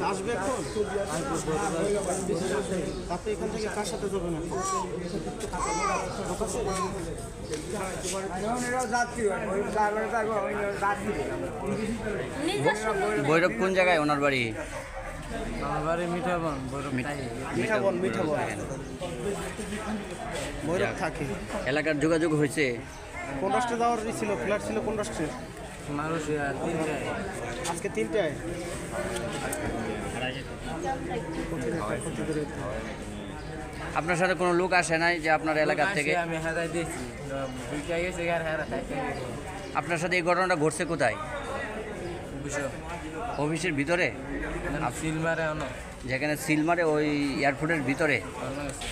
আসবে এখন? আপনি এখান থেকে কার সাথে যাবেন এখন? ভৈরব কোন জায়গায় ওনার বাড়ি? আমার বাড়ি মিঠাবন, মিঠাবন ভৈরব থাকে। এলাকার যোগাযোগ হয়েছে? কোন রাষ্ট্রে যাওয়ার ছিল? ফ্ল্যাট ছিল কোন রাষ্ট্রে? মালয়েশিয়া 3টায়। আজকে 3টায়। আপনার সাথে কোনো লোক আসে নাই যে আপনার এলাকার থেকে? আমি হেদায় দিয়েছি 2টায় গেছে আর হেরা তাইতে গেছে। আপনার সাথে এই ঘটনাটা ঘটছে কোথায়? বুঝছো অফিসের ভিতরে? সিলমারে অন্য যেখানে সিল মারে ওই এয়ারপোর্টের ভিতরে? গেছে।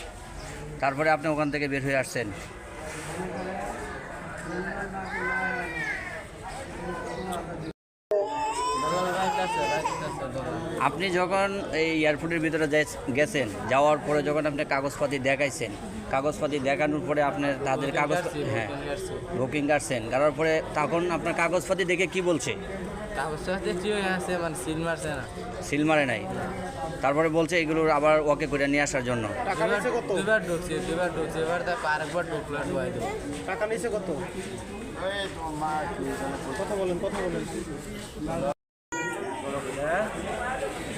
তারপরে আপনি ওখান থেকে বের হয়ে আসছেন? আপনি যখন এই এয়ারপোর্টের ভিতরে গেছেন, যাওয়ার পরে যখন আপনি কাগজপাতি দেখাইছেন, কাগজপাতি দেখানোর পরে আপনার তাদের কাগজ, হ্যাঁ বুকিং কাটছেন, কাটার পরে তখন আপনার কাগজপাতি দেখে কি বলছে? কাগজপাতি ঠিক আছে, মানে সিল মারছে না। সিল মারে নাই, তারপরে বলছে এগুলো আবার ওকে করে নিয়ে আসার জন্য। টাকা নিছে কত? দুবার ঢুকছে এবার তারপর আরেকবার ঢুকলো ঢুকাই দেবো। টাকা নিছে কত? কথা বলেন।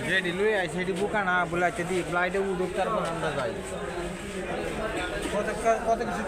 যেটি লুই আইছে সেটি বুকা না বলে দি ফ্লাইটে উঠুক, তারপর আমরা যাই। কত কিছু